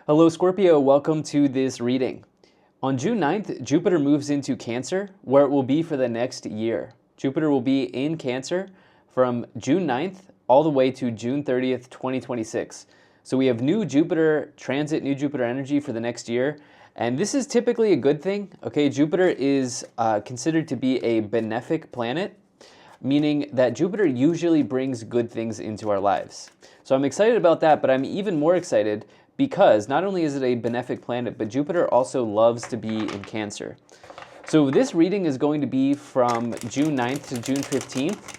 Hello Scorpio, welcome to this reading. On June 9th, Jupiter moves into Cancer, where it will be for the next year. Jupiter will be in Cancer from June 9th all the way to June 30th, 2026. So we have new Jupiter transit, new Jupiter energy for the next year. And this is typically a good thing. Okay, Jupiter is considered to be a benefic planet, meaning that Jupiter usually brings good things into our lives. So I'm excited about that, but I'm even more excited because not only is it a benefic planet, but Jupiter also loves to be in Cancer. So this reading is going to be from June 9th to June 15th,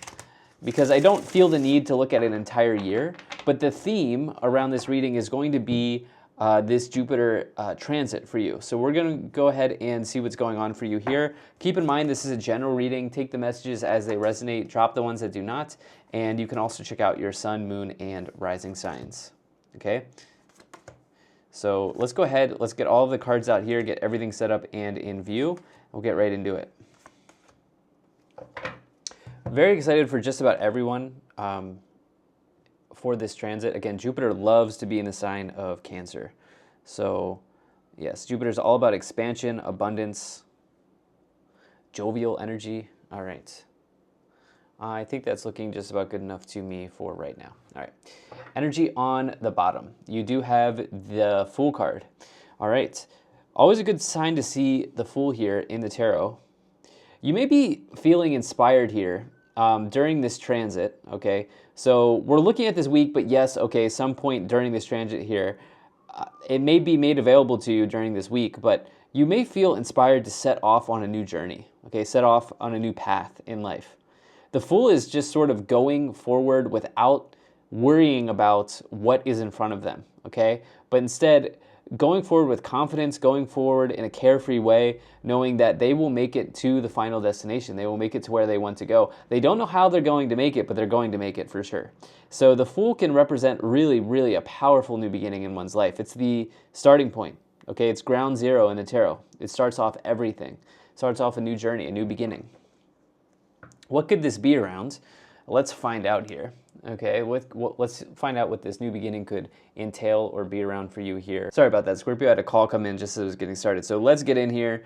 because I don't feel the need to look at an entire year, but the theme around this reading is going to be this Jupiter transit for you. So we're going to go ahead and see what's going on for you here. Keep in mind, this is a general reading. Take the messages as they resonate, drop the ones that do not, and you can also check out your sun, moon, and rising signs. Okay? So let's go ahead, let's get all of the cards out here, get everything set up and in view. We'll get right into it. Very excited for just about everyone for this transit. Again, Jupiter loves to be in the sign of Cancer. So yes, Jupiter's all about expansion, abundance, jovial energy. All right. I think that's looking just about good enough to me for right now. All right. Energy on the bottom. You do have the Fool card. All right. Always a good sign to see the Fool here in the tarot. You may be feeling inspired here during this transit, okay? So we're looking at this week, but yes, okay, some point during this transit here, it may be made available to you during this week, but you may feel inspired to set off on a new journey, okay? Set off on a new path in life. The Fool is just sort of going forward without worrying about what is in front of them, okay? But instead, going forward with confidence, going forward in a carefree way, knowing that they will make it to the final destination. They will make it to where they want to go. They don't know how they're going to make it, but they're going to make it for sure. So the Fool can represent really, really a powerful new beginning in one's life. It's the starting point, okay? It's ground zero in the tarot. It starts off everything. It starts off a new journey, a new beginning. What could this be around? Let's find out here. Okay, let's find out what this new beginning could entail or be around for you here. Sorry about that, Scorpio. I had a call come in just as I was getting started. So let's get in here.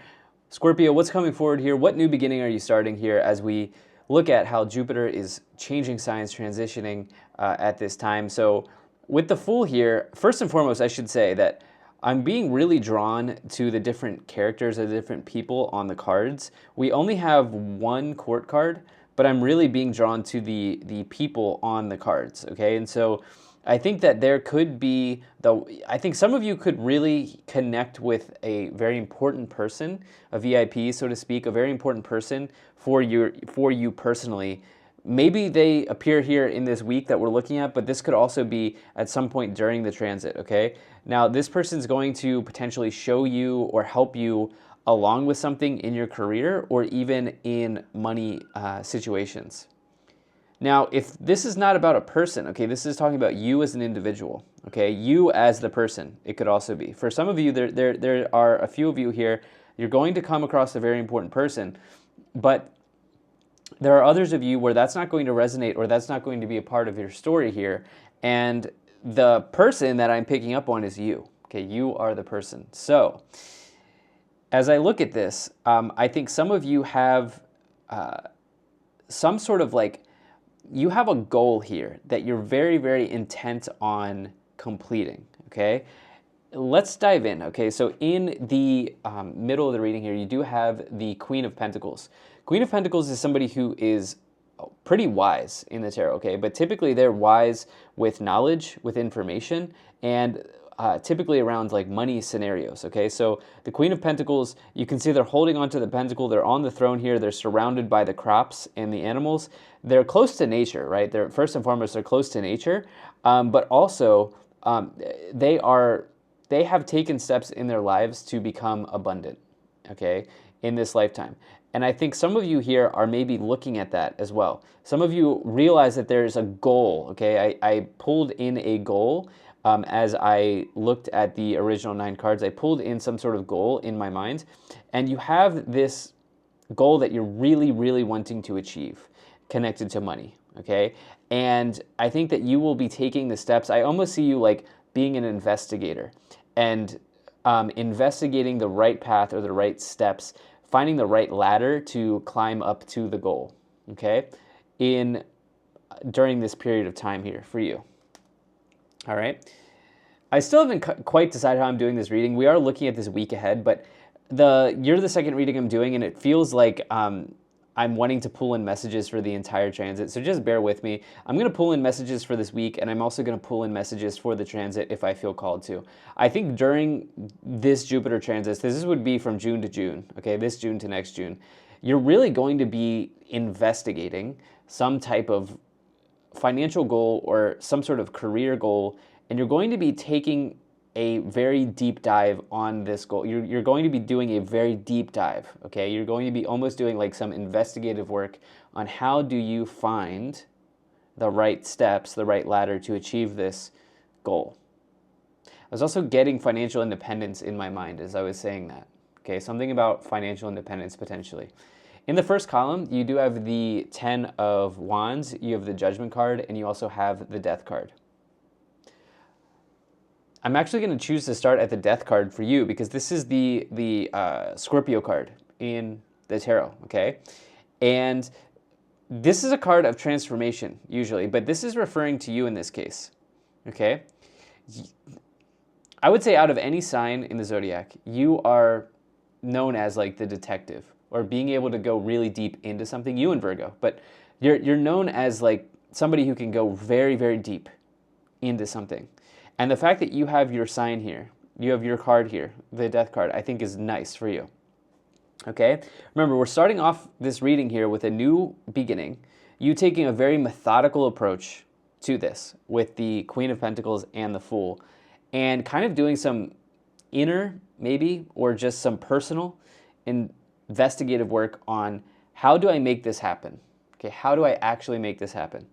Scorpio, what's coming forward here? What new beginning are you starting here as we look at how Jupiter is changing signs, transitioning at this time? So with the Fool here, first and foremost, I should say that I'm being really drawn to the different characters, the different people on the cards. We only have one court card, but I'm really being drawn to the people on the cards, okay? And so I think that there could be, I think some of you could really connect with a very important person, a VIP, so to speak, a very important person for you personally. Maybe they appear here in this week that we're looking at, but this could also be at some point during the transit, okay? Now, this person's going to potentially show you or help you along with something in your career or even in money situations. Now, if this is not about a person, okay, this is talking about you as an individual, okay, you as the person, it could also be. For some of you, there are a few of you here, you're going to come across a very important person, but there are others of you where that's not going to resonate or that's not going to be a part of your story here, and the person that I'm picking up on is you, okay, you are the person. So, as I look at this, I think some of you have some sort of you have a goal here that you're very, very intent on completing, okay? Let's dive in, okay? So in the middle of the reading here, you do have the Queen of Pentacles. Queen of Pentacles is somebody who is pretty wise in the tarot, okay? But typically they're wise with knowledge, with information, and typically around money scenarios, okay? So the Queen of Pentacles, you can see they're holding onto the pentacle. They're on the throne here. They're surrounded by the crops and the animals. They're close to nature, right? They're first and foremost, they're close to nature, but also they have taken steps in their lives to become abundant, okay, in this lifetime. And I think some of you here are maybe looking at that as well. Some of you realize that there's a goal, okay? I pulled in a goal. As I looked at the original 9 cards, I pulled in some sort of goal in my mind, and you have this goal that you're really, really wanting to achieve connected to money, okay? And I think that you will be taking the steps. I almost see you being an investigator. and investigating the right path or the right steps, finding the right ladder to climb up to the goal, okay, during this period of time here for you. All right. I still haven't quite decided how I'm doing this reading. We are looking at this week ahead, but you're the second reading I'm doing, and it feels like I'm wanting to pull in messages for the entire transit, so just bear with me. I'm going to pull in messages for this week, and I'm also going to pull in messages for the transit if I feel called to. I think during this Jupiter transit, this would be from June to June, okay, this June to next June, you're really going to be investigating some type of financial goal or some sort of career goal, and you're going to be taking a very deep dive on this goal. You're going to be doing a very deep dive, okay? You're going to be almost doing like some investigative work on how do you find the right steps, the right ladder to achieve this goal. I was also getting financial independence in my mind as I was saying that, okay? Something about financial independence potentially. In the first column, you do have the 10 of Wands, you have the Judgment card, and you also have the Death card. I'm actually going to choose to start at the Death card for you because this is the Scorpio card in the tarot, okay? And this is a card of transformation usually, but this is referring to you in this case, okay? I would say out of any sign in the zodiac, you are known as like the detective or being able to go really deep into something, you and Virgo, but you're known as like somebody who can go very, very deep into something. And the fact that you have your sign here, you have your card here, the Death card, I think is nice for you. Okay? Remember, we're starting off this reading here with a new beginning. You taking a very methodical approach to this with the Queen of Pentacles and the Fool, and kind of doing some inner, maybe, or just some personal investigative work on how do I make this happen? Okay, how do I actually make this happen?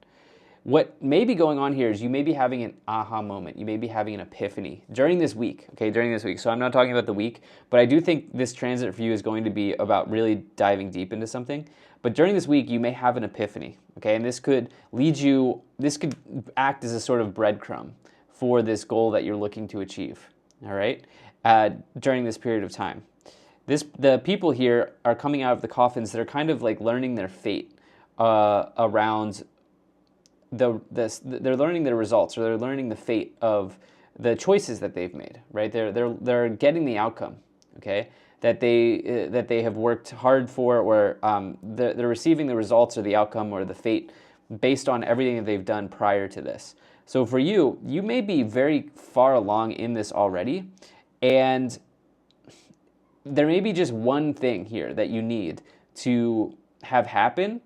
What may be going on here is you may be having an aha moment. You may be having an epiphany during this week, okay, during this week. So I'm not talking about the week, but I do think this transit for you is going to be about really diving deep into something. But during this week, you may have an epiphany, okay? And this could this could act as a sort of breadcrumb for this goal that you're looking to achieve, all right, during this period of time. The people here are coming out of the coffins. They're kind of like learning their fate around they're learning their results, or they're learning the fate of the choices that they've made, right? They're getting the outcome, okay, that they have worked hard for, or they're receiving the results or the outcome or the fate based on everything that they've done prior to this. So for you, you may be very far along in this already, and there may be just one thing here that you need to have happen,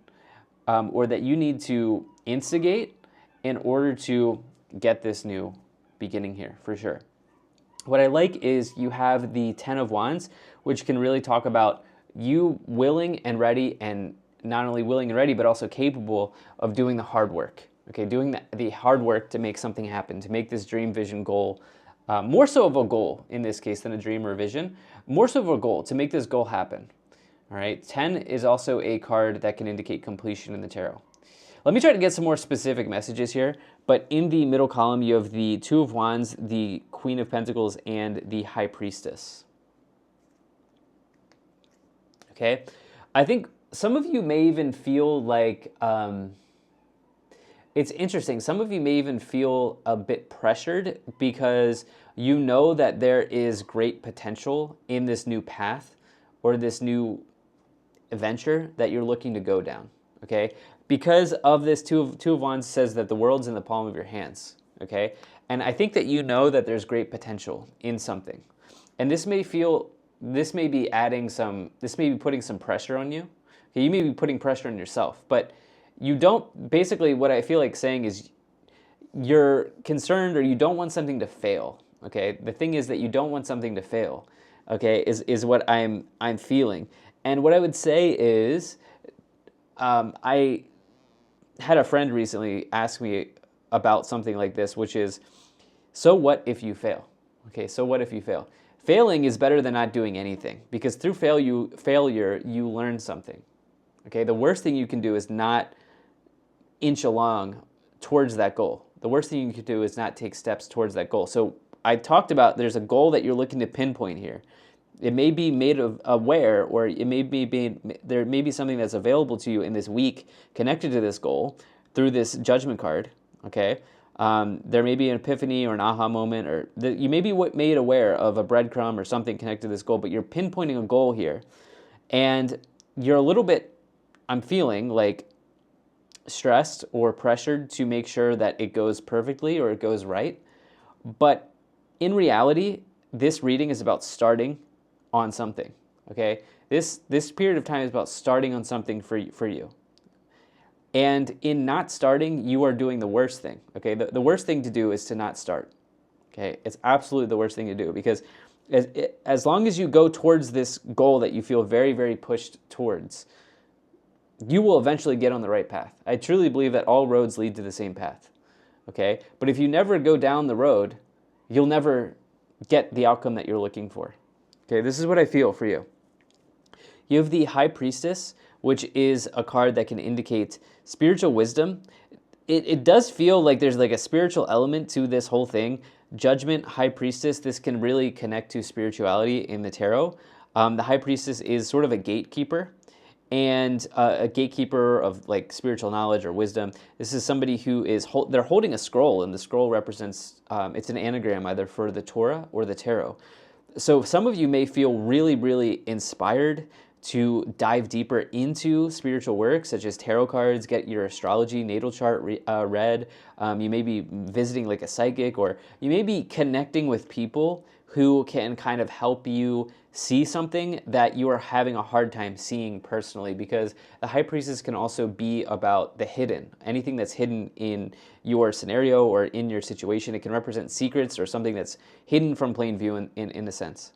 or that you need to instigate in order to get this new beginning here, for sure. What I like is you have the 10 of Wands, which can really talk about you willing and ready, and not only willing and ready, but also capable of doing the hard work, okay? Doing the hard work to make something happen, to make this dream, vision, goal, more so of a goal in this case than a dream or a vision, more so of a goal, to make this goal happen, all right? 10 is also a card that can indicate completion in the tarot. Let me try to get some more specific messages here, but in the middle column, you have the 2 of Wands, the Queen of Pentacles, and the High Priestess. Okay? I think some of you may even feel like, it's interesting, some of you may even feel a bit pressured because you know that there is great potential in this new path or this new adventure that you're looking to go down, okay? Because of this two of Wands says that the world's in the palm of your hands, okay? And I think that you know that there's great potential in something. And this may be putting some pressure on you. Okay, you may be putting pressure on yourself, but you don't, basically what I feel like saying is you're concerned, or you don't want something to fail, okay? The thing is that you don't want something to fail, okay, is what I'm feeling. And what I would say is, I had a friend recently ask me about something like this, which is, so what if you fail? Okay, so what if you fail? Failing is better than not doing anything, because through failure, you learn something. Okay, the worst thing you can do is not inch along towards that goal. The worst thing you can do is not take steps towards that goal. So I talked about there's a goal that you're looking to pinpoint here. It may be made aware, or it may be there may be something that's available to you in this week connected to this goal through this judgment card. Okay, there may be an epiphany or an aha moment, or you may be made aware of a breadcrumb or something connected to this goal, but you're pinpointing a goal here, and you're a little bit, I'm feeling like, stressed or pressured to make sure that it goes perfectly or it goes right. But in reality, this reading is about starting on something, okay? This period of time is about starting on something for you. And in not starting, you are doing the worst thing, okay? The worst thing to do is to not start, okay? It's absolutely the worst thing to do, because as long as you go towards this goal that you feel very, very pushed towards, you will eventually get on the right path. I truly believe that all roads lead to the same path, okay? But if you never go down the road, you'll never get the outcome that you're looking for. Okay, this is what I feel for you. You have the High Priestess, which is a card that can indicate spiritual wisdom. It does feel like there's like a spiritual element to this whole thing. Judgment, High Priestess, this can really connect to spirituality in the tarot. The High Priestess is sort of a gatekeeper, and a gatekeeper of like spiritual knowledge or wisdom. This is somebody who is, they're holding a scroll, and the scroll represents, it's an anagram either for the Torah or the tarot. So some of you may feel really, really inspired to dive deeper into spiritual work, such as tarot cards, get your astrology natal chart read. You may be visiting like a psychic, or you may be connecting with people who can kind of help you see something that you are having a hard time seeing personally, because the High Priestess can also be about the hidden. Anything that's hidden in your scenario or in your situation. It can represent secrets or something that's hidden from plain view in a sense.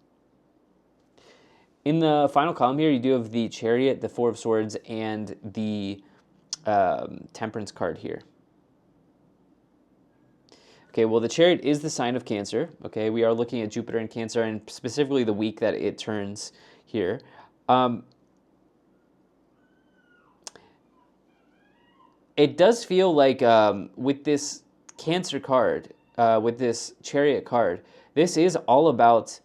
In the final column here, you do have the Chariot, the Four of Swords, and the Temperance card here. Okay, well, the Chariot is the sign of Cancer. Okay, we are looking at Jupiter in Cancer, and specifically the week that it turns here. It does feel like with this Cancer card, with this Chariot card, this is all about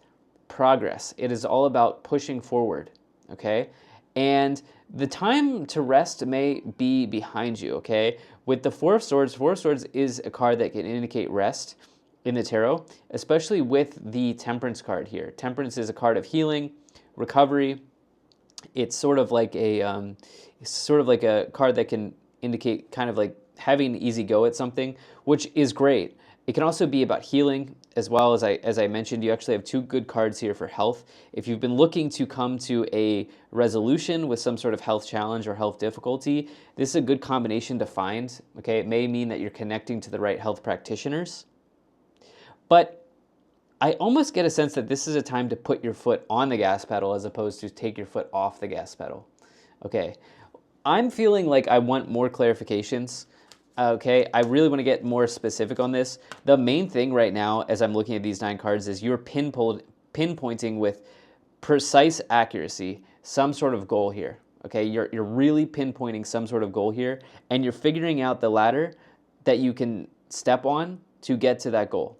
progress. It is all about pushing forward, okay? And the time to rest may be behind you, okay? With the Four of Swords is a card that can indicate rest in the tarot, especially with the Temperance card here. Temperance is a card of healing, recovery. It's sort of like a card that can indicate kind of like having an easy go at something, which is great. It can also be about healing, as well as I mentioned. You actually have two good cards here for health. If you've been looking to come to a resolution with some sort of health challenge or health difficulty, this is a good combination to find. Okay, it may mean that you're connecting to the right health practitioners, but I almost get a sense that this is a time to put your foot on the gas pedal as opposed to take your foot off the gas pedal. Okay, I'm feeling like I want more clarifications. Okay, I really want to get more specific on this. The main thing right now, as I'm looking at these 9 cards, is you're pinpointing with precise accuracy some sort of goal here. Okay, you're really pinpointing some sort of goal here, and you're figuring out the ladder that you can step on to get to that goal.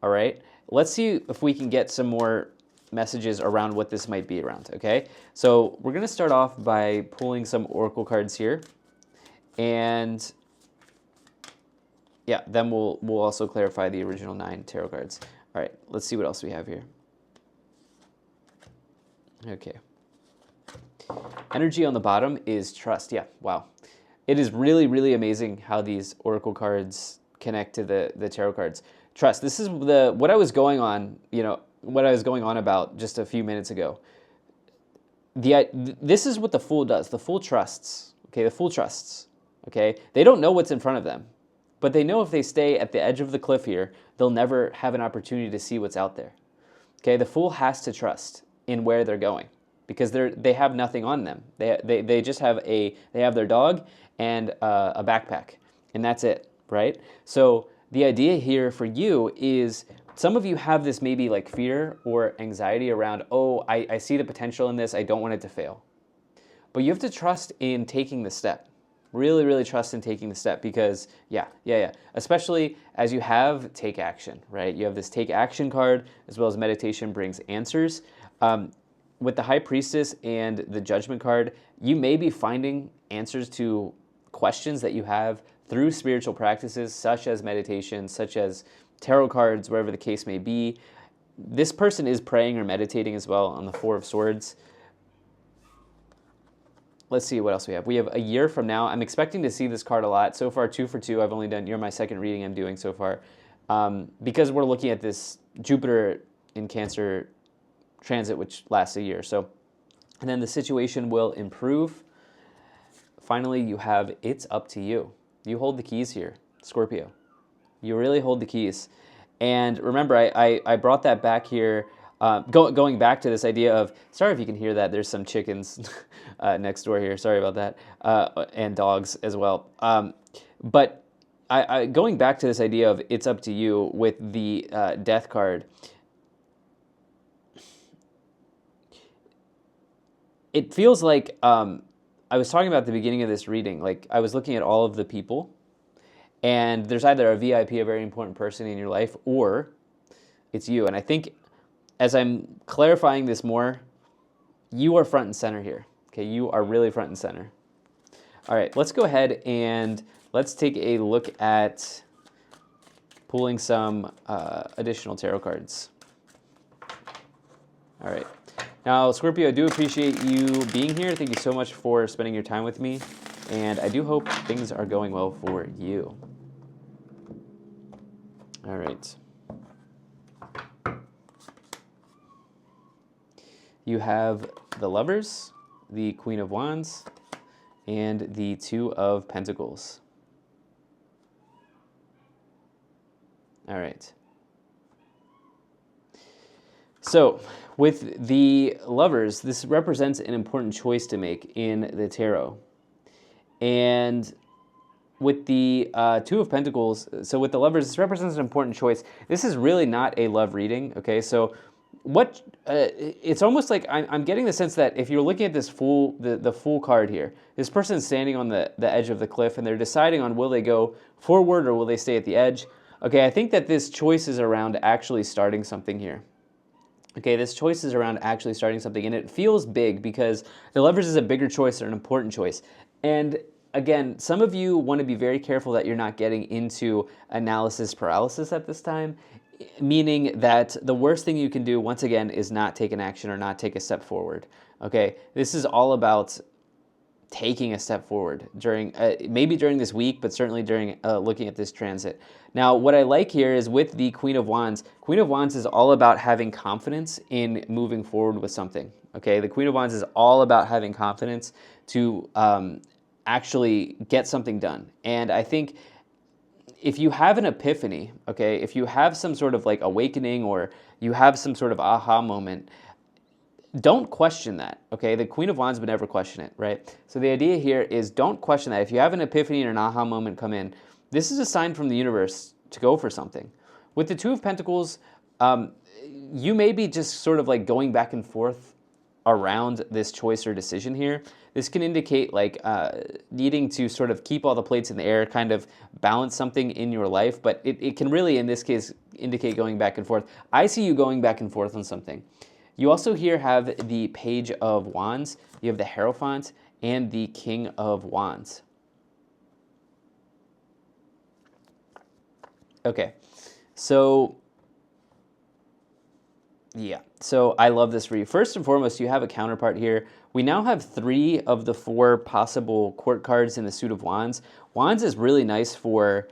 All right, let's see if we can get some more messages around what this might be around. Okay, so we're gonna start off by pulling some oracle cards here, and yeah, then we'll also clarify the original 9 tarot cards. All right, let's see what else we have here. Okay. Energy on the bottom is trust. Yeah, wow. It is really, really amazing how these oracle cards connect to the tarot cards. Trust. This is what I was going on, what I was going on about just a few minutes ago. This is what the Fool does. The Fool trusts. Okay, the Fool trusts. Okay, they don't know what's in front of them, but they know if they stay at the edge of the cliff here, they'll never have an opportunity to see what's out there. Okay, the Fool has to trust in where they're going, because they have nothing on them. They just have their dog and a backpack, and that's it, right? So the idea here for you is, some of you have this maybe like fear or anxiety around, oh, I see the potential in this, I don't want it to fail. But you have to trust in taking the step, Really, really trust in taking the step because, yeah. Especially as you have take action, right? You have this take action card as well as meditation brings answers. With the High Priestess and the Judgment card, you may be finding answers to questions that you have through spiritual practices such as meditation, such as tarot cards, wherever the case may be. This person is praying or meditating as well on the Four of Swords. Let's see what else we have. We have a year from now. I'm expecting to see this card a lot. So far, 2 for 2. I've only done, you're my second reading I'm doing so far. Because we're looking at this Jupiter in Cancer transit, which lasts a year. So, and then the situation will improve. Finally, you have it's up to you. You hold the keys here, Scorpio. You really hold the keys. And remember, I brought that back here, going back to this idea of, sorry if you can hear that, there's some chickens next door here, sorry about that, and dogs as well. But going back to this idea of it's up to you with the death card, it feels like, I was talking about at the beginning of this reading, like I was looking at all of the people, and there's either a VIP, a very important person in your life, or it's you. And I think as I'm clarifying this more, you are front and center here. Okay, you are really front and center. All right, let's go ahead and let's take a look at pulling some additional tarot cards. All right. Now, Scorpio, I do appreciate you being here. Thank you so much for spending your time with me. And I do hope things are going well for you. All right. You have the Lovers, the Queen of Wands, and the Two of Pentacles. All right. So, with the Lovers, this represents an important choice to make in the tarot. And with the Two of Pentacles, so with the Lovers, this represents an important choice. This is really not a love reading, okay? So what it's almost like I'm getting the sense that if you're looking at this the full card here, this person's standing on the edge of the cliff and they're deciding on will they go forward or will they stay at the edge. Okay, I think that this choice is around actually starting something here. Okay, this choice is around actually starting something, and it feels big because the Lovers is a bigger choice or an important choice. And again, some of you want to be very careful that you're not getting into analysis paralysis at this time, meaning that the worst thing you can do, once again, is not take an action or not take a step forward. Okay, this is all about taking a step forward during, maybe during this week, but certainly during looking at this transit. Now, what I like here is with the Queen of Wands is all about having confidence in moving forward with something. Okay, the Queen of Wands is all about having confidence to actually get something done. And I think if you have an epiphany, okay, if you have some sort of like awakening or you have some sort of aha moment, don't question that, okay? The Queen of Wands would never question it, right? So the idea here is don't question that. If you have an epiphany or an aha moment come in, this is a sign from the universe to go for something. With the Two of Pentacles, you may be just sort of like going back and forth around this choice or decision here. This can indicate like needing to sort of keep all the plates in the air, kind of balance something in your life, but it can really, in this case, indicate going back and forth. I see you going back and forth on something. You also here have the Page of Wands, you have the Hierophant, and the King of Wands. Okay, so yeah, so I love this for you. First and foremost, you have a counterpart here. We now have 3 of the 4 possible court cards in the suit of Wands. Wands is really nice for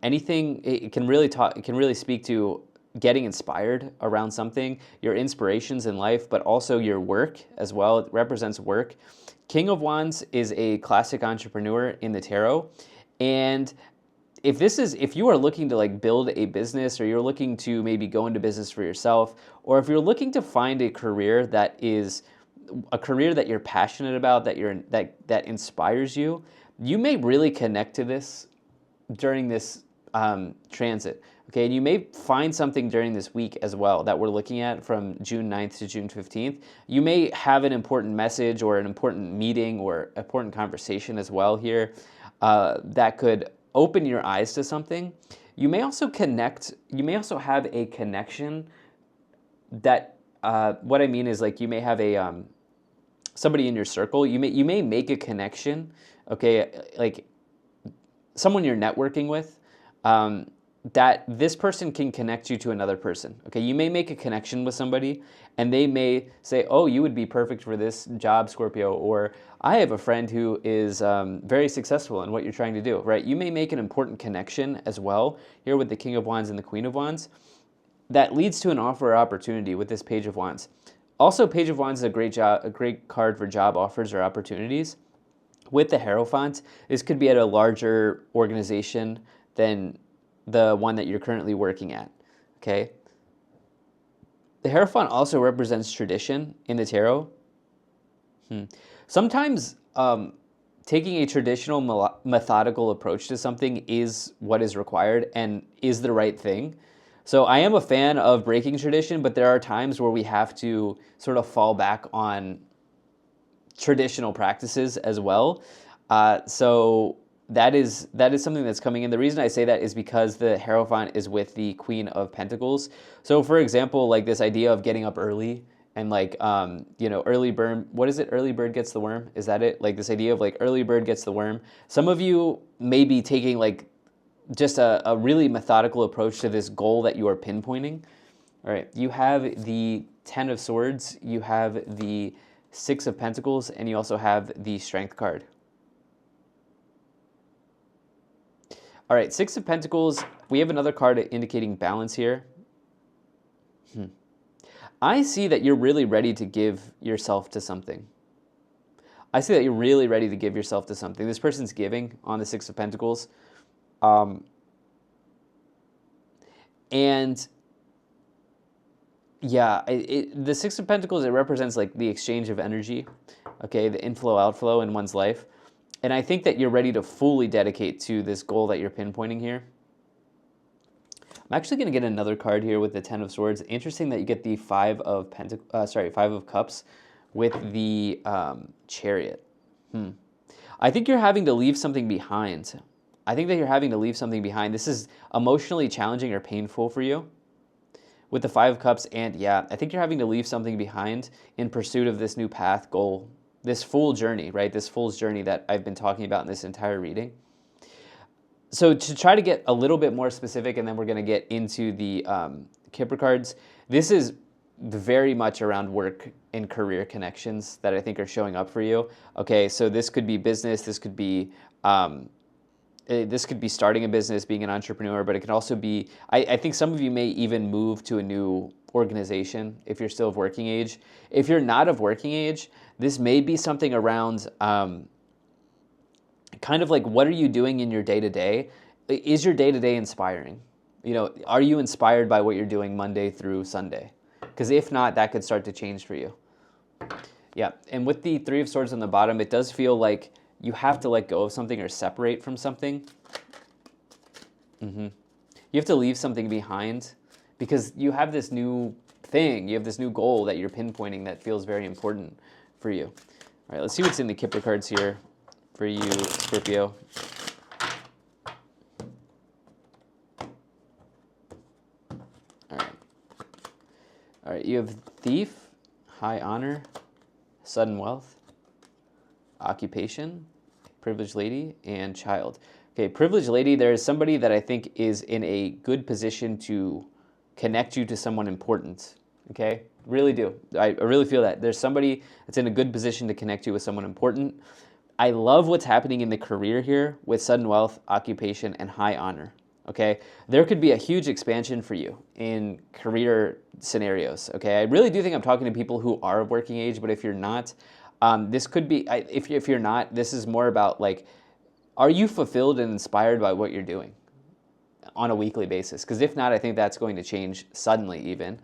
anything. It can really talk. It can really speak to getting inspired around something, your inspirations in life, but also your work as well. It represents work. King of Wands is a classic entrepreneur in the tarot, and if you are looking to like build a business, or you're looking to maybe go into business for yourself, or if you're looking to find a career that is a career that you're passionate about, that inspires you, you may really connect to this during this transit. Okay, and you may find something during this week as well that we're looking at from June 9th to June 15th. You may have an important message or an important meeting or important conversation as well here that could open your eyes to something. You may also have a connection that, what I mean is like you may have a, somebody in your circle, you may make a connection, okay, like someone you're networking with, that this person can connect you to another person. Okay, you may make a connection with somebody and they may say, oh, you would be perfect for this job, Scorpio, or I have a friend who is very successful in what you're trying to do, right? You may make an important connection as well here with the King of Wands and the Queen of Wands that leads to an offer or opportunity with this Page of Wands. Also, Page of Wands is a great card for job offers or opportunities. With the Hierophant, this could be at a larger organization than the one that you're currently working at, okay? The Hierophant also represents tradition in the tarot. Sometimes taking a traditional methodical approach to something is what is required and is the right thing. So I am a fan of breaking tradition, but there are times where we have to sort of fall back on traditional practices as well. So that is something that's coming in. The reason I say that is because the Hierophant is with the Queen of Pentacles. So for example, like this idea of getting up early and like, early bird, what is it? Early bird gets the worm. Is that it? Like this idea of like early bird gets the worm. Some of you may be taking like just a really methodical approach to this goal that you are pinpointing. All right, you have the Ten of Swords, you have the Six of Pentacles, and you also have the Strength card. All right, Six of Pentacles, we have another card indicating balance here. I see that you're really ready to give yourself to something. I see that you're really ready to give yourself to something. This person's giving on the Six of Pentacles. And yeah, the Six of Pentacles, it represents like the exchange of energy, okay, the inflow, outflow in one's life. And I think that you're ready to fully dedicate to this goal that you're pinpointing here. I'm actually going to get another card here with the Ten of Swords. Interesting that you get the Five of Cups with the Chariot. I think you're having to leave something behind. I think that you're having to leave something behind. This is emotionally challenging or painful for you with the Five of Cups. And yeah, I think you're having to leave something behind in pursuit of this new path, goal, this full journey, right? This fool's journey that I've been talking about in this entire reading. So to try to get a little bit more specific, and then we're going to get into the Kipper cards, this is very much around work and career connections that I think are showing up for you. Okay, so this could be business, this could be starting a business, being an entrepreneur, but it could also be, I think some of you may even move to a new organization if you're still of working age. If you're not of working age, this may be something around kind of like, what are you doing in your day-to-day? Is your day-to-day inspiring? You know, are you inspired by what you're doing Monday through Sunday? Because if not, that could start to change for you. Yeah, and with the Three of Swords on the bottom, it does feel like you have to let go of something or separate from something. You have to leave something behind because you have this new thing, you have this new goal that you're pinpointing that feels very important for you. All right, let's see what's in the Kipper cards here for you, Scorpio. All right, you have Thief, High Honor, Sudden Wealth, Occupation, Privileged Lady, and Child. Okay, Privileged Lady, there is somebody that I think is in a good position to connect you to someone important. Okay, really do. I really feel that. There's somebody that's in a good position to connect you with someone important. I love what's happening in the career here with Sudden Wealth, Occupation, and High Honor. Okay, there could be a huge expansion for you in career scenarios. Okay, I really do think I'm talking to people who are of working age, but if you're not, this could be, if you're not, this is more about like, are you fulfilled and inspired by what you're doing on a weekly basis? Because if not, I think that's going to change suddenly even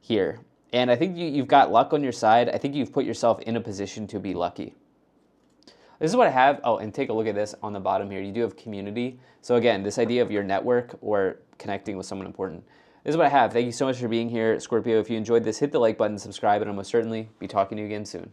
here. And I think you've got luck on your side. I think you've put yourself in a position to be lucky. This is what I have. Oh, and take a look at this on the bottom here. You do have community. So again, this idea of your network or connecting with someone important. This is what I have. Thank you so much for being here, Scorpio. If you enjoyed this, hit the like button, subscribe, and I'll most certainly be talking to you again soon.